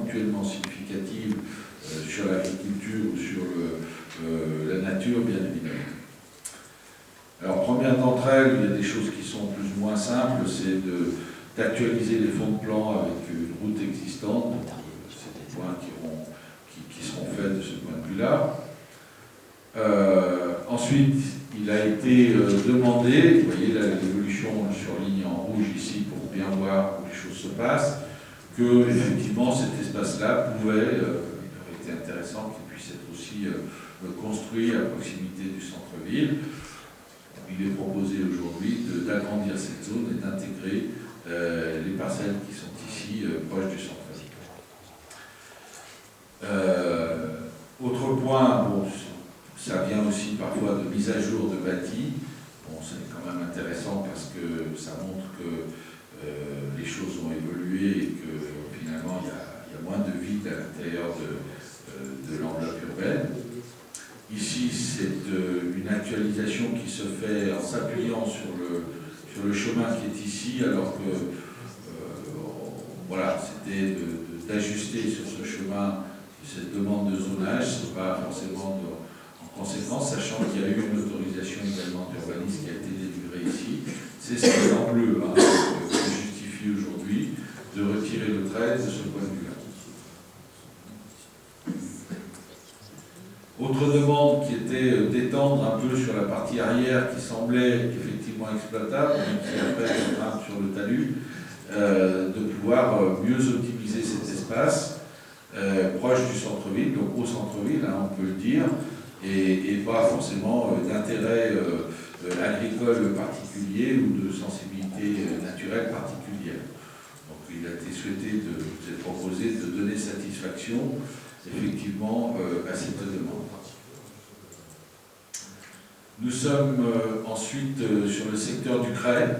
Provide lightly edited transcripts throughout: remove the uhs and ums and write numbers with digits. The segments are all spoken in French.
ponctuellement significatives sur l'agriculture ou sur la nature, bien évidemment. Alors, première d'entre elles, il y a des choses qui sont plus ou moins simples, c'est d'actualiser les fonds de plan avec une route existante. C'est des points qui seront faits de ce point de vue-là. Ensuite, il a été demandé, vous voyez l'évolution surlignée en rouge ici pour bien voir où les choses se passent, que effectivement cet espace-là pouvait, il aurait été intéressant qu'il puisse être aussi construit à proximité du centre-ville. Il est proposé aujourd'hui d'agrandir cette zone et d'intégrer les parcelles qui sont ici proches du centre-ville. Autre point, bon, ça vient aussi parfois de mise à jour de bâti. Bon, c'est quand même intéressant parce que ça montre que les choses ont évolué et que finalement il y a moins de vide à l'intérieur de l'enveloppe urbaine. Ici, c'est une actualisation qui se fait en s'appuyant sur le chemin qui est ici, alors que voilà, c'était d'ajuster sur ce chemin cette demande de zonage, ce n'est pas forcément en conséquence, sachant qu'il y a eu une autorisation également d'urbanisme qui a été délivrée ici. C'est ce qui est en bleu, hein, qui justifie aujourd'hui de retirer le trait de ce point de vue-là. Autre demande qui était d'étendre un peu sur la partie arrière qui semblait effectivement exploitable, mais qui après grimpe sur le talus, de pouvoir mieux optimiser cet espace proche du centre-ville, donc au centre-ville, hein, on peut le dire, et pas forcément d'intérêt agricole particulier ou de sensibilité naturelle particulière. Donc il a été souhaité, c'est proposé de donner satisfaction effectivement à cette demande. Nous sommes ensuite sur le secteur du CREI,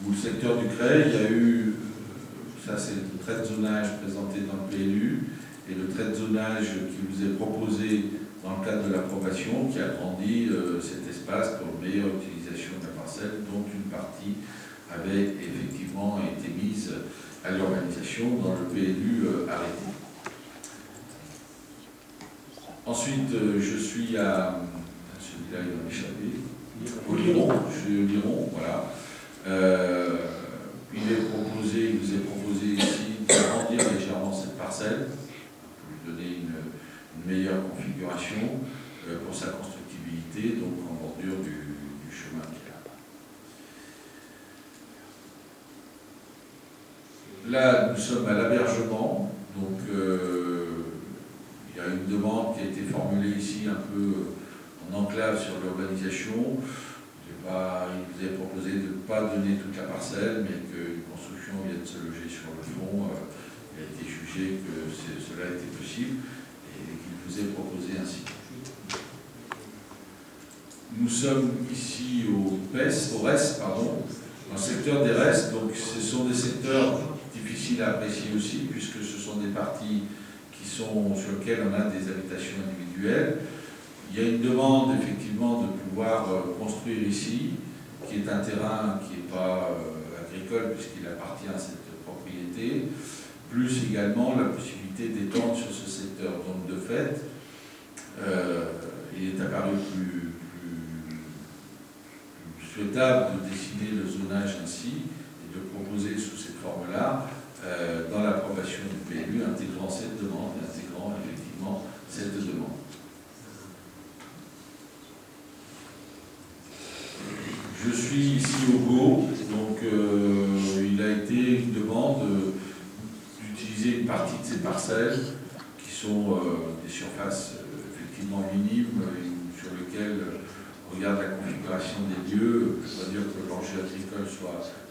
où le secteur du CREI, il y a eu, ça c'est le trait de zonage présenté dans le PLU, et le trait de zonage qui vous est proposé dans le cadre de l'approbation, qui agrandit cet espace pour une meilleure utilisation de la parcelle, dont une partie avait effectivement été mise à l'urbanisation dans le PLU arrêté. Ensuite, je suis à celui-là, il va m'échapper, au Liron, je suis au Liron, voilà. Il vous est proposé ici d'agrandir légèrement cette parcelle, pour lui donner une meilleure configuration pour sa constructibilité, donc en bordure du chemin qui est là. Là, nous sommes à l'Abergement, donc il y a une demande qui a été formulée ici un peu en enclave sur l'urbanisation. Il vous est proposé de ne pas donner toute la parcelle, mais qu'une construction vienne se loger sur le fond. Il a été jugé que cela était possible et qu'il vous est proposé ainsi. Nous sommes ici au RES, dans le secteur des RES. Donc ce sont des secteurs difficiles à apprécier aussi, puisque ce sont des parties sur lesquelles on a des habitations individuelles. Il y a une demande effectivement de pouvoir construire ici, qui est un terrain qui n'est pas agricole puisqu'il appartient à cette propriété, plus également la possibilité d'étendre sur ce secteur. Donc de fait, il est apparu plus souhaitable de dessiner le zonage ainsi et de proposer sous cette forme-là, dans l'approbation du PLU, intégrant cette demande, intégrant effectivement cette demande. Je suis ici au GO, donc il a été une demande d'utiliser une partie de ces parcelles qui sont des surfaces effectivement minimes sur lesquelles on regarde la configuration des lieux. Je dois dire que l'enjeu agricole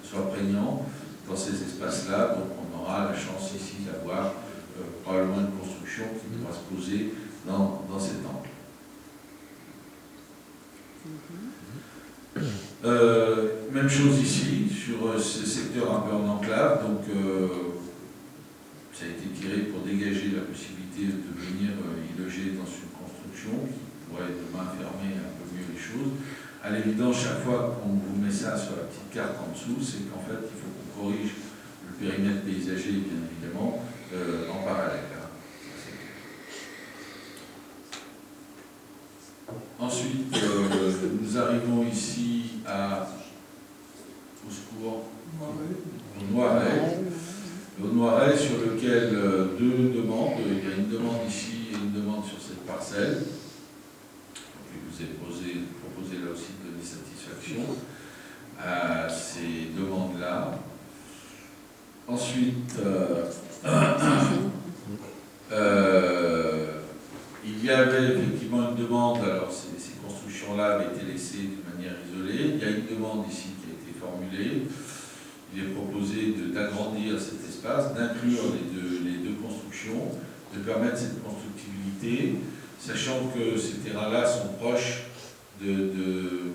soit prégnant dans ces espaces-là, donc on aura la chance ici d'avoir probablement une construction qui pourra se poser dans cet angle. Même chose ici, sur ce secteur un peu en enclave, donc ça a été tiré pour dégager la possibilité de venir y loger dans une construction qui pourrait demain fermer un peu mieux les choses. À l'évidence, chaque fois qu'on vous met ça sur la petite carte en dessous, c'est qu'en fait, il faut qu'on corrige le périmètre paysager, bien évidemment, en parallèle. Ensuite, nous arrivons ici au secours, au Noiret. Au Noiret, sur lequel deux demandes, il y a une demande ici et une demande sur cette parcelle. Donc, il vous est proposé là aussi de donner satisfaction à ces demandes-là. Ensuite, il y avait effectivement une demande, alors ces constructions-là avaient été laissées de manière isolée. Il y a une demande ici qui a été formulée. Il est proposé d'agrandir cet espace, d'inclure les deux constructions, de permettre cette constructibilité, sachant que ces terrains-là sont proches de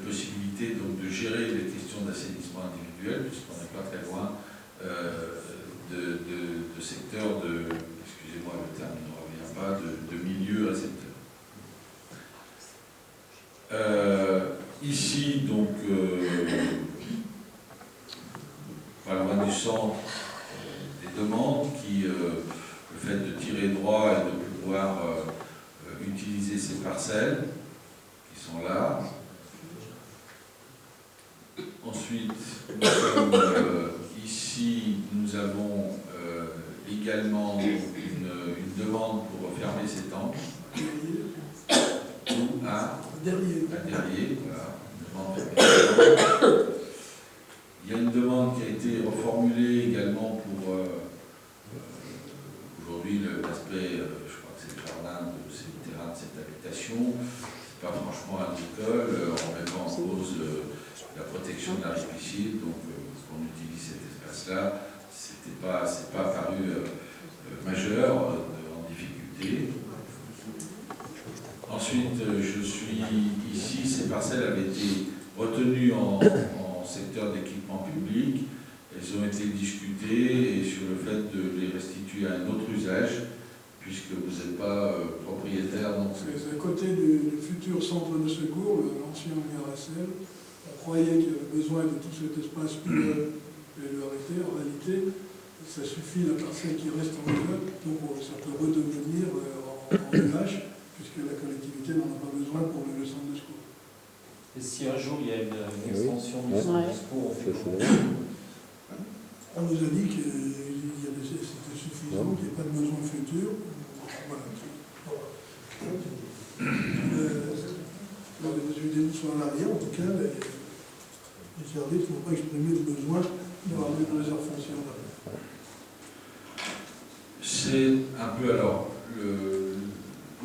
possibilités donc, de gérer les questions d'assainissement individuel, puisqu'on n'est pas très loin de secteurs de, excusez-moi le terme ne revient pas, de milieux récepteurs. Ici, donc, pas loin du centre, des demandes qui, le fait de tirer droit et de pouvoir utiliser ces parcelles qui sont là. Ensuite, nous sommes ici, nous avons également une demande pour fermer ces temples. À Derrier, voilà. Il y a une demande qui a été reformulée également pour aujourd'hui l'aspect, je crois que c'est le jardin de ces terrains de cette habitation. C'est pas franchement agricole, en mettant en cause la protection de la ripiscide, donc qu'on utilise cet espace-là, c'est pas paru majeur en difficulté. Ensuite, je suis ici, ces parcelles avaient été retenues en secteur d'équipement public, elles ont été discutées et sur le fait de les restituer à un autre usage, puisque vous n'êtes pas propriétaire. C'est à côté du futur centre de secours, l'ancien URSL. On croyait qu'il y avait besoin de tout cet espace priorité. En réalité, ça suffit la parcelle qui reste en usage, donc ça peut redevenir en UH, puisque la collectivité n'en a pas besoin pour le centre de secours. Et si un jour il y a une extension du centre de secours, on fait comment? On nous a dit que c'était suffisant, qu'il n'y ait pas de besoin futur. Voilà. Les UDI sont à l'arrière, en tout cas, les services n'ont pas exprimé le besoin d'avoir une réserve foncière là. C'est un peu alors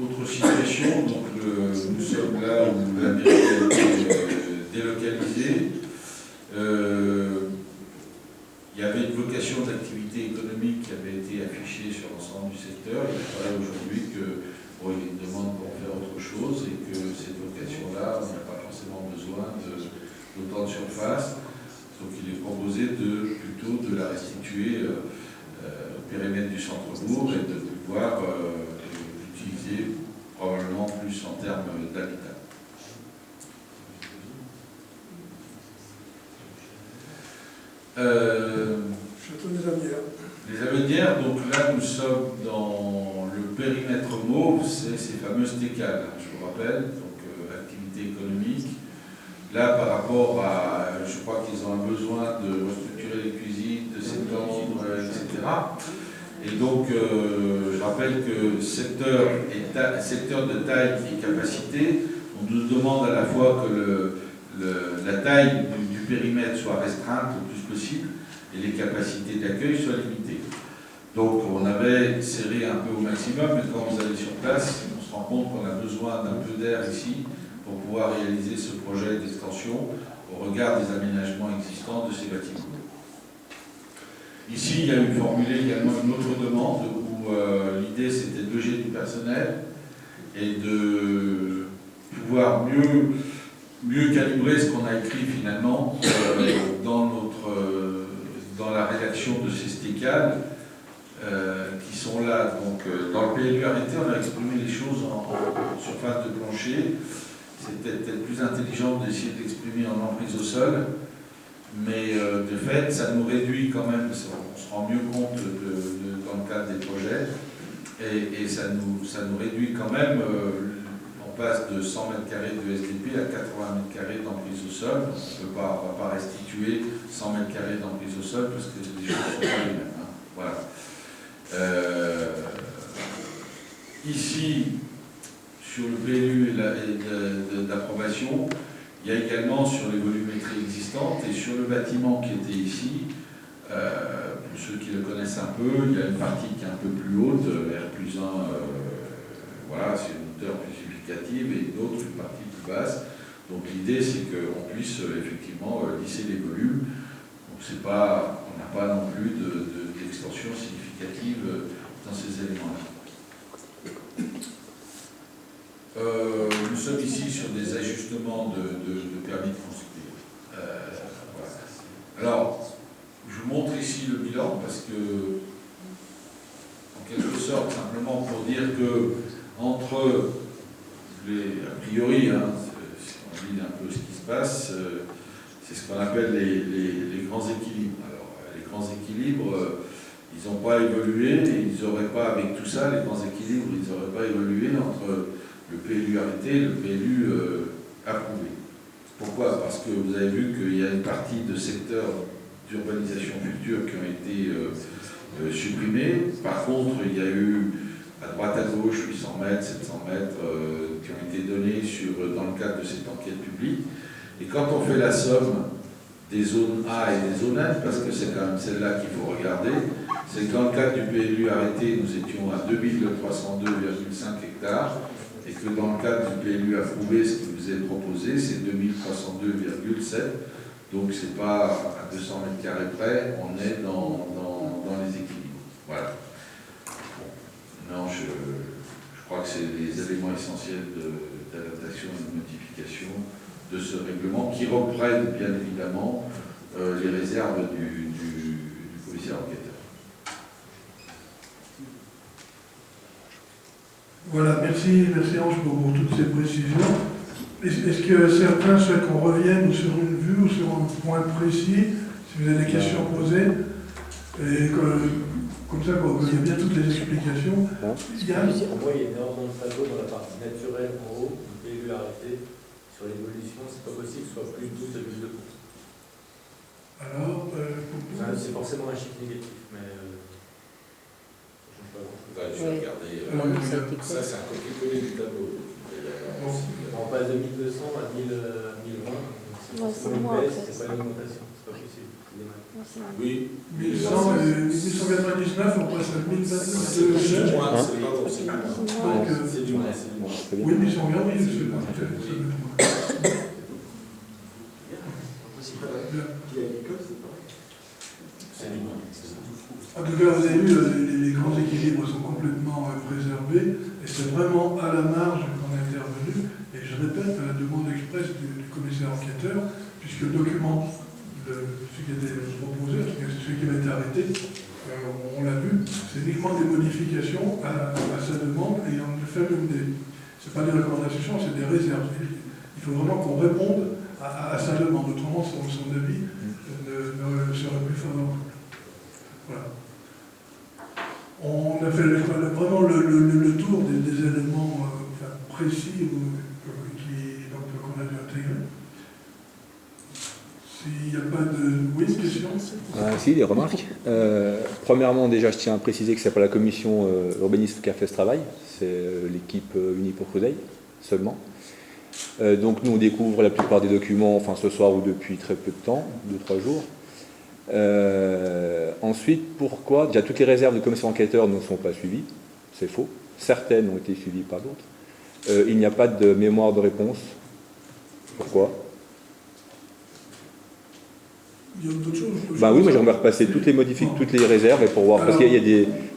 autre situation, donc nous sommes là où la mairie a été délocalisée. Il y avait une vocation d'activité économique qui avait été affichée sur l'ensemble du secteur. Il paraît aujourd'hui qu'il y a une demande pour faire autre chose et que cette vocation-là, on n'a pas forcément besoin d'autant de surface. Donc il est proposé plutôt de la restituer au périmètre du centre-bourg et de pouvoir l'utiliser probablement plus en termes d'habitat. Château des Amières. Les Amières, donc là nous sommes dans le périmètre mauve, c'est ces fameuses TECAL, je vous rappelle, donc activité économique. Là par rapport à, je crois qu'ils ont un besoin de restructurer les cuisines, de s'étendre, etc. Et donc je rappelle que secteur de taille et capacité, on nous demande à la fois que la taille du périmètre soit restreinte le plus possible et les capacités d'accueil soient limitées. Donc on avait serré un peu au maximum, mais quand vous allez sur place, on se rend compte qu'on a besoin d'un peu d'air ici pour pouvoir réaliser ce projet d'extension au regard des aménagements existants de ces bâtiments. Ici, il y a eu formulé également une autre demande où l'idée c'était de loger du personnel et de pouvoir mieux calibrer ce qu'on a écrit finalement dans la rédaction de ces STECAL qui sont là. Donc, dans le PLU arrêté, on a exprimé les choses en surface de plancher. C'était peut-être plus intelligent d'essayer d'exprimer en emprise au sol, mais de fait, ça nous réduit quand même, on se rend mieux compte dans le cadre des projets, et ça nous réduit quand même, on passe de 100 mètres carrés de SDP à 80 mètres carrés d'emprise au sol. On ne va pas restituer 100 mètres carrés d'emprise au sol parce que les choses ne sont pas les mêmes. Hein. Voilà. Ici, sur le PLU d'approbation, il y a également sur les volumétries existantes et sur le bâtiment qui était ici, pour ceux qui le connaissent un peu, il y a une partie qui est un peu plus haute, R+1, voilà, c'est une hauteur plus significative, et une autre, une partie plus basse. Donc l'idée, c'est qu'on puisse effectivement lisser les volumes. Donc c'est pas, on n'a pas non plus d'extension significative dans ces éléments-là. Nous sommes ici sur des ajustements de permis de construire. Voilà. Alors, je vous montre ici le bilan parce que, en quelque sorte, simplement pour dire que entre les, a priori, hein, si on lit un peu ce qui se passe, c'est ce qu'on appelle les grands équilibres. Alors, les grands équilibres, ils n'ont pas évolué, et ils n'auraient pas, avec tout ça, les grands équilibres, ils n'auraient pas évolué entre le PLU arrêté et le PLU approuvé. Pourquoi? Parce que vous avez vu qu'il y a une partie de secteurs d'urbanisation future qui ont été supprimés. Par contre, il y a eu à droite à gauche 800 mètres, 700 mètres qui ont été donnés dans le cadre de cette enquête publique. Et quand on fait la somme des zones A et des zones F, parce que c'est quand même celle-là qu'il faut regarder, c'est que dans le cadre du PLU arrêté, nous étions à 2302,5 hectares, et que dans le cadre du PLU approuvé, ce qui vous est proposé, c'est 2302,7. Donc c'est pas à 200 mètres carrés près, on est dans les équilibres. Voilà. Bon. Non, je crois que c'est les éléments essentiels d'adaptation et de modification de ce règlement qui reprennent bien évidemment les réserves du commissaire enquêteur. Voilà, merci Ange pour toutes ces précisions. Est-ce que certains souhaitent qu'on revienne sur une vue ou sur un point précis, si vous avez des questions posées, et comme ça, il y a bien toutes les explications. Yann ? On voit, il y a une ordre dans le tableau, dans la partie naturelle en haut, le PLU arrêté. Sur l'évolution, c'est pas possible que ce soit plus 12,2%. Alors, c'est forcément un chiffre négatif, mais je ne sais pas grand-chose. Je vais regarder. Ça, c'est un copier-coller du tableau. On passe de 1200 à 1020. C'est une baisse, c'est pas une augmentation. C'est pas possible. Oui. 1199, on passe à 1029. C'est moins, c'est du moins. Oui, mais si on regarde, oui, c'est pas En tout cas, vous avez vu, les grands équilibres sont complètement préservés, et c'est vraiment à la marge qu'on est intervenu. Et je répète, à la demande expresse du commissaire enquêteur, puisque le document, ce qui était proposé, ce qui avait été arrêté, on l'a vu, c'est uniquement des modifications à sa demande, et on fait même c'est pas des recommandations, c'est des réserves. Il faut vraiment qu'on réponde à sa demande, autrement son avis ne serait plus favorable. Voilà. On a fait vraiment le tour des éléments précis qu'on a dû intégrer. S'il n'y a pas de... Oui, une question ? Si, des remarques. Premièrement, déjà, je tiens à préciser que ce n'est pas la commission urbanisme qui a fait ce travail, c'est l'équipe unie pour Creusey, seulement. Donc nous, on découvre la plupart des documents, enfin ce soir ou depuis très peu de temps, 2-3 jours. Ensuite, pourquoi déjà toutes les réserves du commissaire enquêteur ne sont pas suivies, c'est faux. Certaines ont été suivies par d'autres. Il n'y a pas de mémoire de réponse. Pourquoi ? Il y a d'autres choses. Ben oui, moi j'aimerais repasser toutes les réserves et pour voir, parce qu'il y a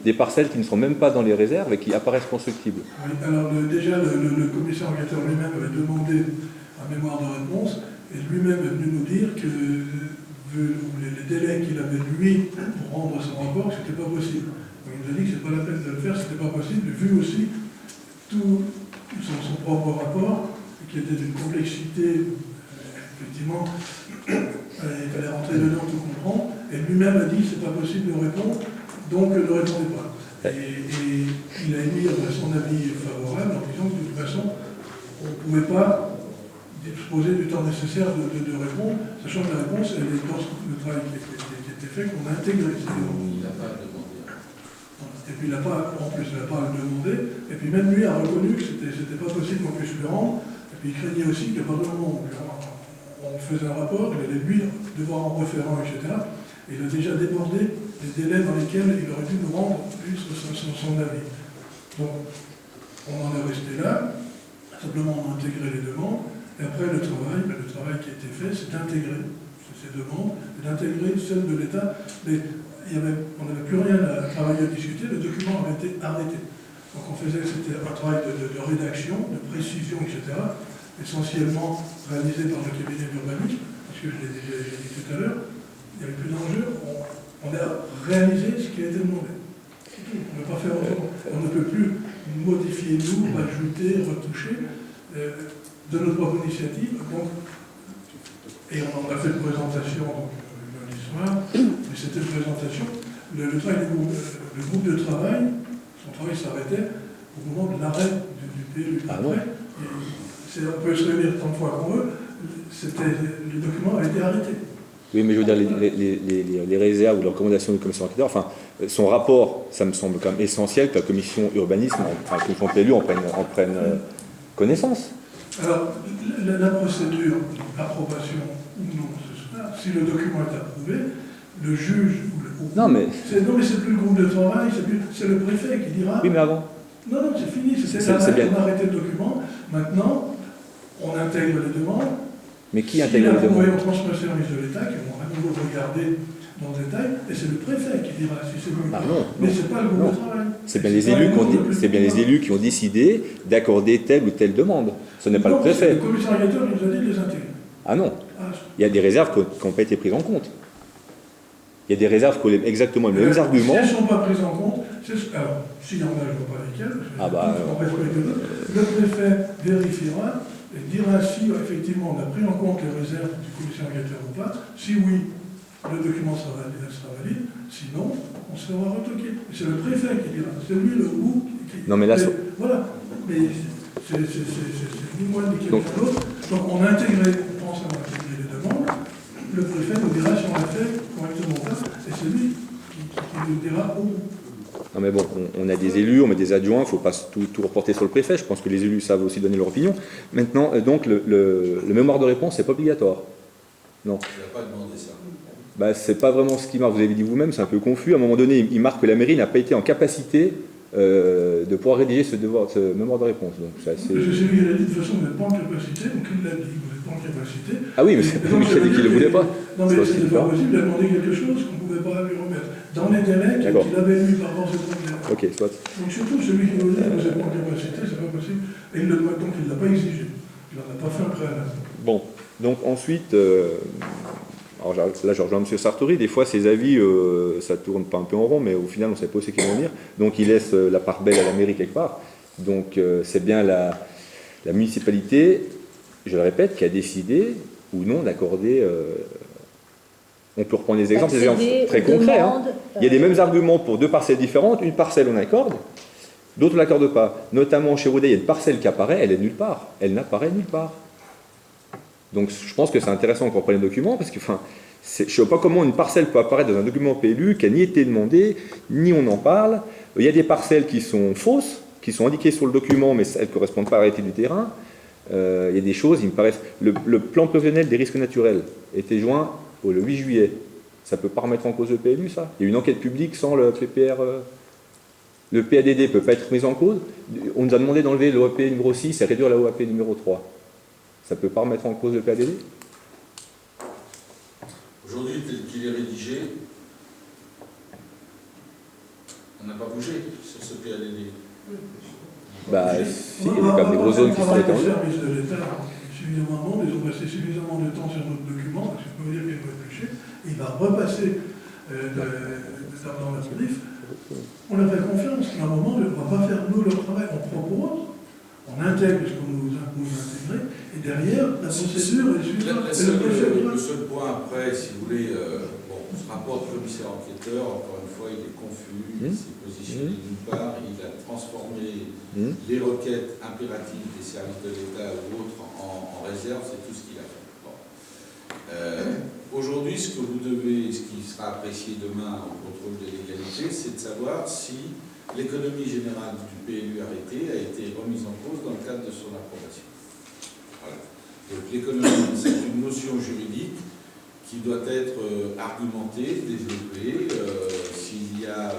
des parcelles qui ne sont même pas dans les réserves et qui apparaissent constructibles. Oui, alors déjà le commissaire enquêteur lui-même avait demandé un mémoire de réponse et lui-même est venu nous dire que vu les délais qu'il avait lui pour rendre son rapport, que c'était pas possible. Donc, il nous a dit que c'est pas la peine de le faire, c'était pas possible, vu aussi tout son propre rapport, qui était d'une complexité, effectivement, il fallait rentrer dedans, tout comprendre, et lui-même a dit que c'est pas possible de répondre, donc ne répondez pas. Et il a émis son avis favorable en disant que de toute façon, on ne pouvait pas disposer du temps nécessaire de répondre, sachant que la réponse, elle est dans le travail qui était fait, qu'on a intégré. Il n'a pas demandé. Et puis il n'a pas, en plus, il n'a pas demandé, et puis même lui a reconnu que c'était pas possible qu'on puisse le rendre, et puis il craignait aussi qu'à partir du moment où on faisait un rapport, il allait lui devoir en refaire un, etc. Et il a déjà débordé les délais dans lesquels il aurait dû nous rendre lui, son avis. Donc, on en est resté là, simplement on a intégré les demandes, et après le travail qui a été fait, c'est d'intégrer ces demandes, et d'intégrer celles de l'État, mais on n'avait plus rien à travailler, à discuter, le document avait été arrêté. Donc c'était un travail de rédaction, de précision, etc., essentiellement réalisé par le cabinet d'urbanisme, parce que je l'ai déjà dit tout à l'heure, il n'y avait plus d'enjeu, on a réalisé ce qui a été demandé. C'est tout, on ne peut pas faire autrement. On ne peut plus modifier, nous, rajouter, retoucher de notre propre initiative. Donc, et on en a fait une présentation lundi soir, mais c'était une présentation. Le groupe de travail, son travail s'arrêtait au moment de l'arrêt du PLU. Après, on peut se réunir tant de fois qu'on veut, le document a été arrêté. Oui, mais je veux dire, les réserves ou les recommandations du commissaire enquêteur, enfin, son rapport, ça me semble quand même essentiel que la commission urbanisme, enfin, que la commission PLU en prenne connaissance. Alors, la procédure d'approbation ou non, si le document est approuvé, le juge non, mais c'est plus le groupe de travail, c'est le préfet qui dira. Oui, mais avant. Non, c'est fini, on a arrêté le document. Maintenant, on intègre les demandes. Mais qui intègre les demandes? On transmet au service de l'État qui vont à nouveau regarder dans le détail, et c'est le préfet qui dira si c'est bon. Ah non, mais c'est pas le groupe de travail. C'est bien les élus qui ont décidé d'accorder telle ou telle demande. Ce n'est pas le préfet. Le commissaire enquêteur nous a dit de les intégrer. Ah non. Il y a des réserves qui n'ont pas été prises en compte. Il y a des réserves qui ont exactement les mêmes arguments. Si elles ne sont pas prises en compte, alors, s'il y en a, je ne vois pas lesquelles, le préfet vérifiera et dira si effectivement on a pris en compte les réserves du commissaire enquêteur ou pas. Si oui, le document sera valide, sinon on sera retoqué. C'est le préfet qui dira, c'est lui le groupe qui... Non mais là... Voilà, mais c'est ni moi ni quelqu'un d'autre. Donc on a intégré, on pense avoir intégré les demandes, le préfet nous dira si on a fait correctement ou pas, et c'est lui qui nous dira où. Non mais bon, on a des élus, on met des adjoints, il ne faut pas tout reporter sur le préfet, je pense que les élus savent aussi donner leur opinion. Maintenant, donc le mémoire de réponse, c'est pas obligatoire. Non. Il n'a pas demandé ça. Bah, c'est pas vraiment ce qui marque, vous avez dit vous-même, c'est un peu confus. À un moment donné, il marque que la mairie n'a pas été en capacité de pouvoir rédiger ce mémoire de réponse. Donc, c'est assez... Parce que c'est lui qui l'a dit, de toute façon, vous n'êtes pas en capacité, donc il l'a dit, vous n'êtes pas en capacité. Ah oui, mais c'est pas lui qui a dit qu'il ne le voulait pas. Non mais c'était pas possible, il a demandé quelque chose qu'on ne pouvait pas lui remettre. Dans les délais qu'il avait lui par rapport à ses problèmes. Ok, soit. Donc surtout celui qui nous dit que vous n'êtes pas en capacité, c'est pas possible. Et il le demande, donc il ne l'a pas exigé. Il n'en a pas fait un préalable. Bon, donc ensuite... Alors là, je rejoins M. Sartori, des fois, ses avis, ça tourne pas un peu en rond, mais au final, on ne sait pas où c'est qu'ils vont venir. Donc, il laisse la part belle à la mairie quelque part. Donc, c'est bien la municipalité, je le répète, qui a décidé ou non d'accorder... on peut reprendre des exemples très concrets. Hein. Il y a les mêmes arguments pour deux parcelles différentes. Une parcelle, on accorde, d'autres, on n'accorde pas. Notamment, chez Rodez, il y a une parcelle qui apparaît, elle est nulle part. Elle n'apparaît nulle part. Donc je pense que c'est intéressant qu'on prenne les documents, parce que je ne sais pas comment une parcelle peut apparaître dans un document PLU qui n'a ni été demandé, ni on en parle. Il y a des parcelles qui sont fausses, qui sont indiquées sur le document, mais elles ne correspondent pas à la réalité du terrain. Il y a des choses, il me paraissent... Le plan prévisionnel des risques naturels était joint le 8 juillet. Ça ne peut pas remettre en cause le PLU, ça? Il y a une enquête publique sans le PPR... Le PADD ne peut pas être mis en cause. On nous a demandé d'enlever l'OAP numéro 6 et réduire la OAP numéro 3. Ça ne peut pas remettre en cause le PADD? Aujourd'hui, tel qu'il est rédigé, on n'a pas bougé sur ce PADD. Bah, si, il y a quand même des grosses zones qui sont étendues. Les services de l'État suffisamment de monde, ils ont passé suffisamment de temps sur notre document, parce que je peux vous dire qu'il va réfléchir, il va repasser dans la brief. On leur fait confiance, à un moment, on ne va pas faire nous leur travail, on propose, on intègre ce qu'on nous impose d'intégrer, et derrière, la procédure est suivante. Le seul point après, si vous voulez, ce rapport de commissaire enquêteur, encore une fois, il est confus, il s'est positionné d'une part, il a transformé Les requêtes impératives des services de l'État ou autres en réserve, c'est tout ce qu'il a fait. Bon. Aujourd'hui, ce qui sera apprécié demain au contrôle de légalité, c'est de savoir si l'économie générale du PLU arrêté a été remise en cause dans le cadre de son approbation. Voilà. Donc l'économie, c'est une notion juridique qui doit être argumentée, développée, s'il y a,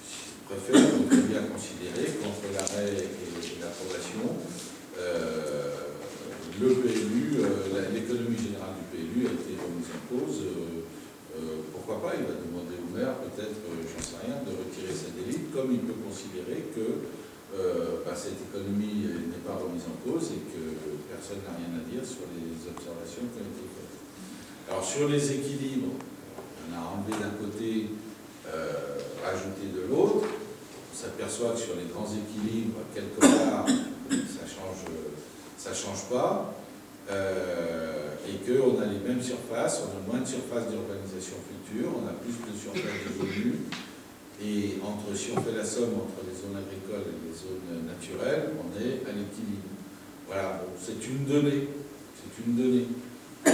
si je préfère, on peut bien considérer qu'entre l'arrêt et l'approbation, le PLU, l'économie générale du PLU a été remise en cause. Pourquoi pas, il va demander au maire, peut-être, j'en sais rien, de retirer sa délite, comme il peut considérer que cette économie n'est pas remise en cause et que personne n'a rien à dire sur les observations qui ont été faites. Alors sur les équilibres, on a enlevé d'un côté, rajouté de l'autre. On s'aperçoit que sur les grands équilibres, quelque part, ça change pas, et qu'on a les mêmes surfaces, on a moins de surfaces d'urbanisation future, on a plus de surfaces dévolues, et si on fait la somme entre les zones agricoles et les zones naturelles, on est à l'équilibre. Voilà, bon, c'est une donnée. Il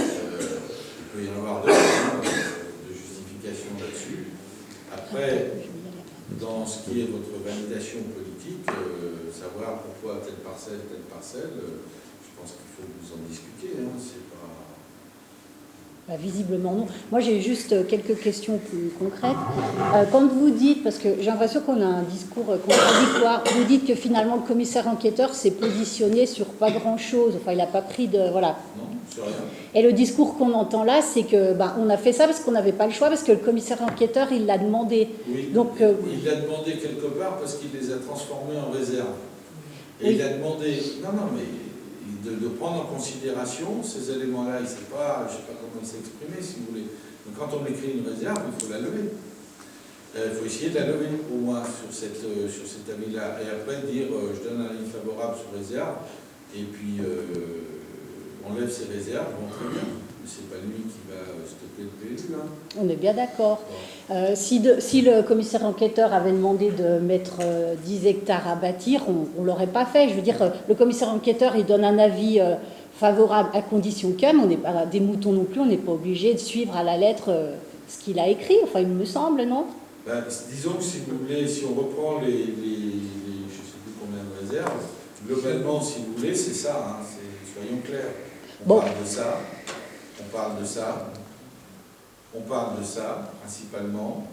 peut y en avoir d'autres de justification là-dessus. Après, dans ce qui est votre validation politique, savoir pourquoi telle parcelle, je pense qu'il faut que vous en discutiez. C'est pas... Visiblement non. Moi j'ai juste quelques questions plus concrètes. Quand vous dites, parce que j'ai l'impression qu'on a un discours contradictoire, vous dites que finalement le commissaire enquêteur s'est positionné sur pas grand-chose, enfin il n'a pas pris de... Voilà. Non, sur rien. Et le discours qu'on entend là, c'est que on a fait ça parce qu'on n'avait pas le choix, parce que le commissaire enquêteur, il l'a demandé. Oui, donc, il l'a demandé quelque part parce qu'il les a transformés en réserve. Et il a demandé... Non, mais... De prendre en considération ces éléments-là. Je ne sais pas comment il s'est exprimé, si vous voulez. Donc, quand on écrit une réserve, il faut la lever. Il faut essayer de la lever, au moins, sur cet avis-là. Et après, dire, je donne un avis favorable sur réserve, et puis on lève ces réserves, bon, très bien. Mais ce n'est pas lui qui va stopper le PLU. On est bien d'accord. Si le commissaire enquêteur avait demandé de mettre 10 hectares à bâtir, on ne l'aurait pas fait. Je veux dire, le commissaire enquêteur, il donne un avis favorable à condition qu'un, on n'est pas des moutons non plus, on n'est pas obligé de suivre à la lettre ce qu'il a écrit, enfin il me semble, non? Disons que si vous voulez, si on reprend je ne sais plus combien de réserves, globalement, si vous voulez, c'est ça, soyons clairs. On parle de ça, principalement.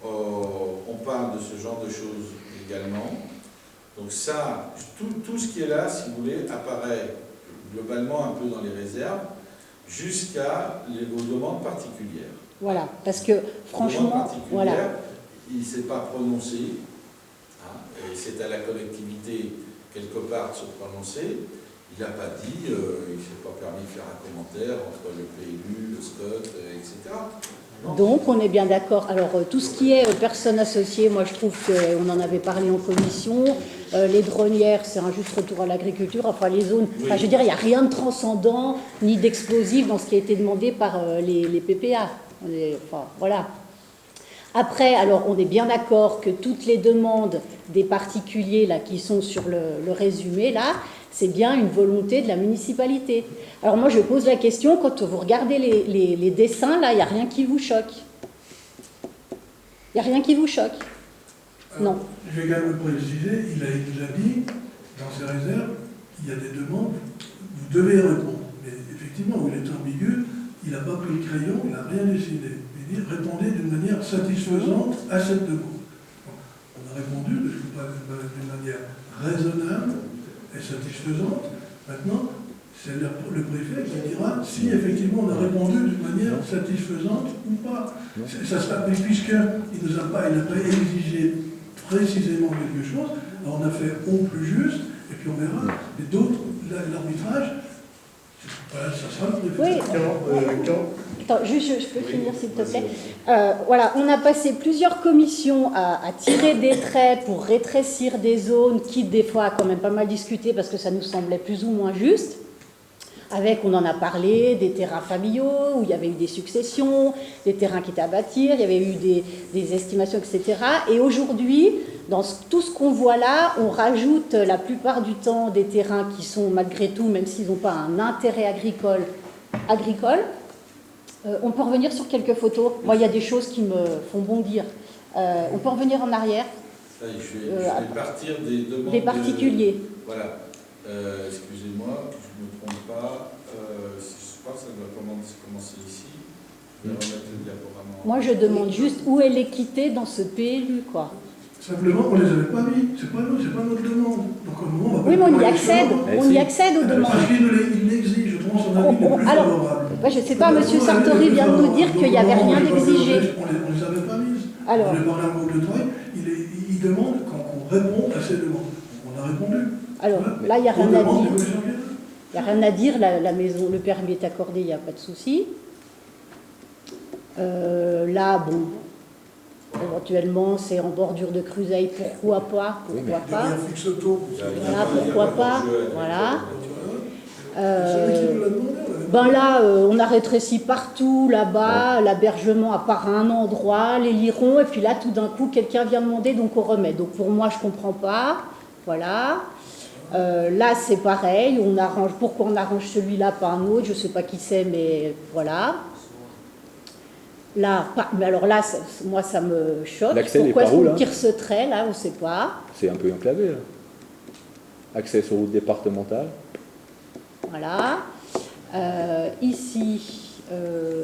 On parle de ce genre de choses également. Donc ça, tout ce qui est là, si vous voulez, apparaît globalement un peu dans les réserves, jusqu'à vos demandes particulières. Voilà, parce que franchement, voilà. Il ne s'est pas prononcé, et c'est à la collectivité quelque part de se prononcer. Il n'a pas dit, il ne s'est pas permis de faire un commentaire entre le PLU, le SCOT, etc. Non. Donc, on est bien d'accord. Alors, tout ce qui est personnes associées, moi, je trouve qu'on en avait parlé en commission. Les dronières, c'est un juste retour à l'agriculture. Enfin, les zones... Oui. Enfin, je veux dire, il n'y a rien de transcendant ni d'explosif dans ce qui a été demandé par les PPA. Enfin, voilà. Après, alors, on est bien d'accord que toutes les demandes des particuliers là, qui sont sur le résumé, là, c'est bien une volonté de la municipalité. Alors moi, je pose la question, quand vous regardez les dessins, là, il n'y a rien qui vous choque. Il n'y a rien qui vous choque. Non. Je vais quand même le préciser, il nous a dit, dans ses réserves, il y a des demandes, vous devez répondre. Mais effectivement, où il est ambigu, il n'a pas pris le crayon, il n'a rien décidé. Il dit, répondez d'une manière satisfaisante à cette demande. On a répondu d'une manière raisonnable et satisfaisante. Maintenant, c'est le préfet qui dira si effectivement on a répondu d'une manière satisfaisante ou pas. Ça sera, puisqu'il n'a pas exigé précisément quelque chose, alors on a fait au plus juste, et puis on verra. Mais d'autres, l'arbitrage, ça sera le préfet. Oui. Attends, juste, je peux finir s'il te plaît. Voilà, on a passé plusieurs commissions à tirer des traits pour rétrécir des zones qui, des fois, a quand même pas mal discuté parce que ça nous semblait plus ou moins juste. avec, on en a parlé, des terrains familiaux, où il y avait eu des successions, des terrains qui étaient à bâtir, il y avait eu des estimations, etc. Et aujourd'hui, dans tout ce qu'on voit là, on rajoute la plupart du temps des terrains qui sont malgré tout, même s'ils n'ont pas un intérêt agricole. On peut revenir sur quelques photos. Moi, il y a des choses qui me font bondir. On peut revenir en arrière. Je vais partir des demandes des particuliers. Voilà. Excusez-moi, que je ne me trompe pas. Je crois que ça doit commencer ici. Je vais remettre le diaporama. Moi, je demande juste où est l'équité dans ce PLU, quoi. Simplement, on ne les avait pas mis. C'est pas notre demande. Donc, au moment, on va Oui, mais on y pas accède. On y accède aux demandes. Parce qu'il l'exige. Je pense son avis le plus Alors, favorable. je ne sais pas, M. Sartori vient de nous dire qu'il n'y avait rien d'exigé. On ne les avait pas mises. Alors. On les parlait à de Troyes. Il demande qu'on réponde à ces demandes. On a répondu. Alors, voilà. là, il n'y a rien à demande dire. des commissions enquêteurs. Il n'y a rien à dire, la maison, le permis est accordé, il n'y a pas de souci. Là, bon, éventuellement, c'est en bordure de Cruseille, pourquoi pas, pourquoi pas. Derrière fixe auto. Voilà, pourquoi pas, voilà. Celui qui nous l'a demandé, Ben là, on a rétréci partout, là-bas, l'hébergement à part à un endroit, les lirons, et puis là, tout d'un coup, quelqu'un vient demander, donc on remet. Donc pour moi, je ne comprends pas, voilà. Là, c'est pareil, on arrange. Pourquoi on arrange celui-là, pas un autre? Je ne sais pas qui c'est, mais voilà. Là, mais alors là, moi, ça me choque. Pourquoi est-ce qu'on tire ce trait, là? On ne sait pas. C'est un peu enclavé, là. Accès sur route départementale. Voilà. Ici,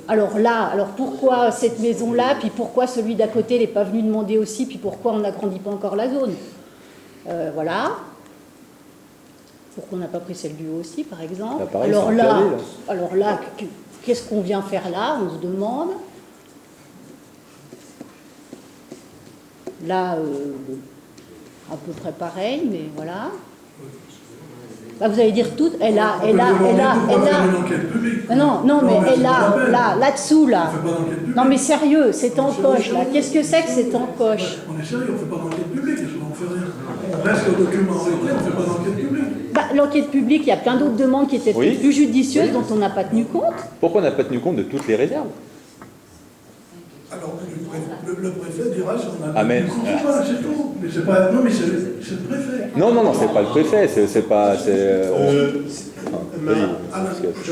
alors là, alors pourquoi cette maison-là, puis pourquoi celui d'à côté n'est pas venu demander aussi, puis pourquoi on n'agrandit pas encore la zone? Voilà. Pourquoi on n'a pas pris celle du haut aussi, par exemple? Là, pareil, alors là, qu'est-ce qu'on vient faire là? On se demande. Là, à peu près pareil, mais voilà. Bah, vous allez dire tout, non, mais là-dessous, là. Non, mais sérieux, c'est en coche, là. Qu'est-ce que c'est que c'est en coche? On est sérieux, on ne fait pas d'enquête publique, on fait rien. On reste au document arrêté, on ne fait pas d'enquête publique. Bah, l'enquête publique, il y a plein d'autres demandes qui étaient peut-être plus judicieuses, dont on n'a pas tenu compte. Pourquoi on n'a pas tenu compte de toutes les réserves? Alors, le préfet dira si on a mais c'est tout. Mais c'est pas. Non, mais c'est le préfet. Non, c'est pas le préfet, c'est pas. Je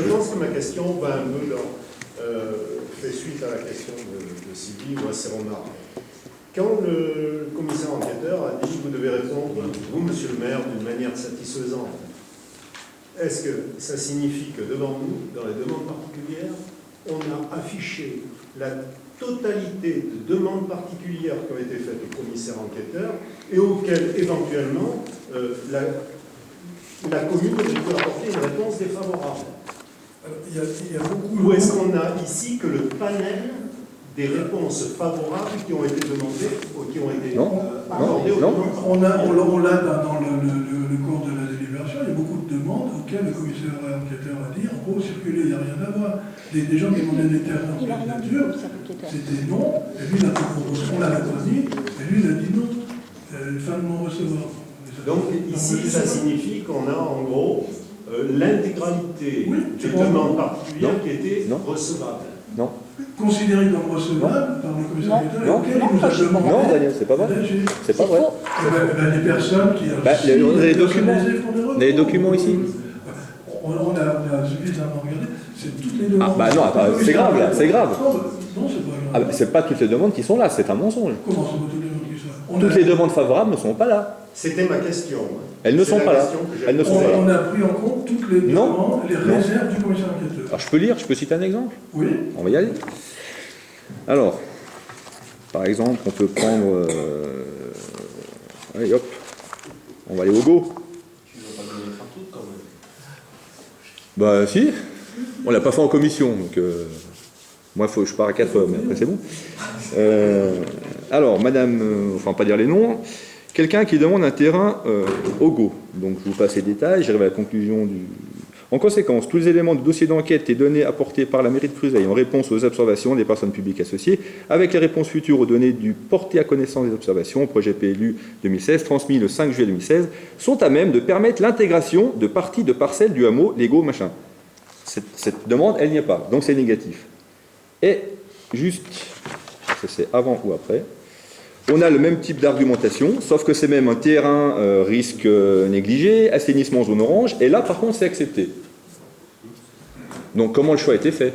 pense que ma question va un peu fait suite à la question de Sylvie ou à ses remarques. Quand le commissaire enquêteur a dit vous devez répondre, vous, monsieur le maire, d'une manière satisfaisante, est-ce que ça signifie que devant nous, dans les demandes particulières, on a affiché la totalité de demandes particulières qui ont été faites au commissaire enquêteur et auxquelles, éventuellement, la commune peut apporter une réponse défavorable? Il y a beaucoup. Ou est-ce qu'on a ici que le panel des réponses favorables qui ont été demandées ou qui ont été accordées aux demandes? On l'a dans le cours de la délibération, il y a beaucoup de demandes auxquelles le commissaire enquêteur a dit, en gros, circuler, il n'y a rien à voir. Des gens qui demandaient des terrains en nature, c'était non, et lui, il a proposé, on l'avait pas dit, et lui, il a dit non. Fin de non-recevoir. Donc ici, ça signifie qu'on a en gros l'intégralité des demandes particulières qui étaient recevables. Non. Considéré comme recevable par le commissaire enquêteur, Non, auquel il nous a demandé. Non, Daniel, c'est pas vrai. C'est pas vrai. Les personnes qui... on a les documents. On a les documents ici. On a suffisamment regardé. C'est toutes les demandes. Ah, bah non, c'est grave, là, c'est grave. Non, c'est pas grave. C'est pas toutes les demandes qui sont là, c'est un mensonge. Comment sont toutes les demandes qui sont là? Toutes les demandes favorables ne sont pas là. C'était ma question. Elles ne sont pas là. Elles ne sont pas là. On a pris en compte toutes les demandes, les réserves du commissaire enquêteur. Alors, je peux lire, je peux citer un exemple? Oui. On va y aller. Alors, par exemple, on peut prendre... allez, hop. On va aller au go. Tu vas pas donner partout quand même. Bah si. On l'a pas fait en commission, donc... moi, je pars à 4 heures, mais après c'est bon. Alors, madame... enfin, pas dire les noms... Quelqu'un qui demande un terrain au go. Donc, je vous passe les détails, j'arrive à la conclusion du... En conséquence, tous les éléments du dossier d'enquête et données apportés par la mairie de Cruseille en réponse aux observations des personnes publiques associées, avec les réponses futures aux données du porté à connaissance des observations au projet PLU 2016, transmis le 5 juillet 2016, sont à même de permettre l'intégration de parties de parcelles du hameau, Lego, machin. Cette demande, elle n'y est pas, donc c'est négatif. Et juste, ça c'est avant ou après, on a le même type d'argumentation, sauf que c'est même un terrain risque négligé, assainissement zone orange, et là par contre c'est accepté. Donc comment le choix a été fait?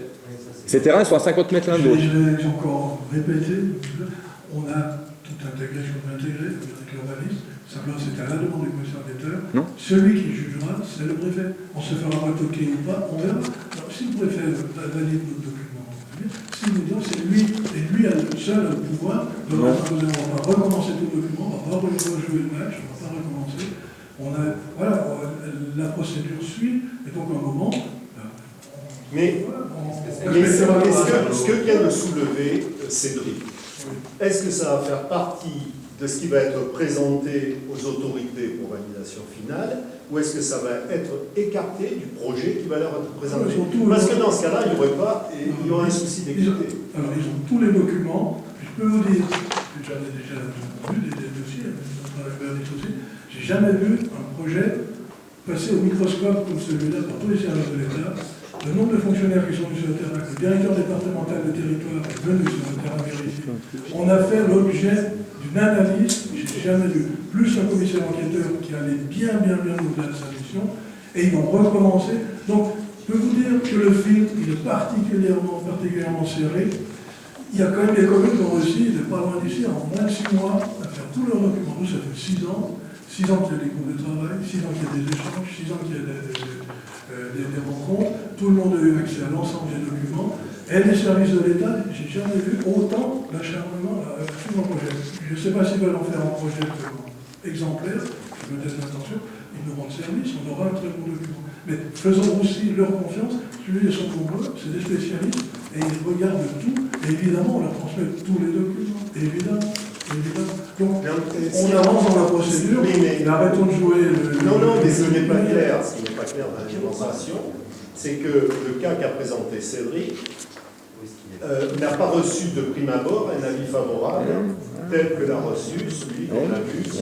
Ces terrains sont à 50 mètres l'un de l'autre. Je vais encore répéter, on a tout intégré, je peux intégrer, avec l'urbanisme, simplement c'est à la demande du commissaire enquêteur. Non. Celui qui jugera, c'est le préfet. On se fera retoquer ou pas, on verra. Alors, si le préfet valide notre document, si nous disons c'est lui, et lui a seul le pouvoir de on va recommencer tout le document, on va pas rejouer le match, on va pas recommencer. Voilà, la procédure suit, et donc à un moment. Mais ce que vient de soulever Cédric, est-ce que ça va faire partie de ce qui va être présenté aux autorités pour validation finale, ou est-ce que ça va être écarté du projet qui va leur être présenté? Parce que dans ce cas-là, il y aura un souci d'équité. Alors, ils ont tous les documents. Je peux vous dire, j'en ai déjà vu des dossiers, j'ai jamais vu un projet passer au microscope comme celui-là par tous les services de l'État. Le nombre de fonctionnaires qui sont venus sur le terrain, le directeur départemental de territoire est venu sur le terrain vérifier. On a fait l'objet d'une analyse, je n'ai jamais vu, plus un commissaire enquêteur qui allait bien au-delà de sa mission, et ils vont recommencer. Donc, je peux vous dire que le filtre, il est particulièrement serré. Il y a quand même des communes qui ont réussi, il n'est pas loin d'ici, en moins de 6 mois, à faire tous leurs documents. Nous, ça fait 6 ans. 6 ans qu'il y a des groupes de travail, 6 ans qu'il y a des échanges, 6 ans qu'il y a des rencontres, tout le monde a eu accès à l'ensemble des documents, et les services de l'État, j'ai jamais vu autant d'acharnement sur un projet. Je ne sais pas s'ils veulent en faire un projet exemplaire, je me donne l'attention, ils nous rendent service, on aura un très bon document. Mais faisons aussi leur confiance, ils sont nombreux, c'est des spécialistes, et ils regardent tout, et évidemment, on leur transmet tous les documents, évidemment. Donc, on avance dans la procédure, mais arrêtons de jouer le... Non, mais ce qui n'est pas clair, dans la démonstration, c'est que le cas qu'a présenté Cédric n'a pas reçu de prime abord un avis favorable tel que l'a reçu celui qu'on a vu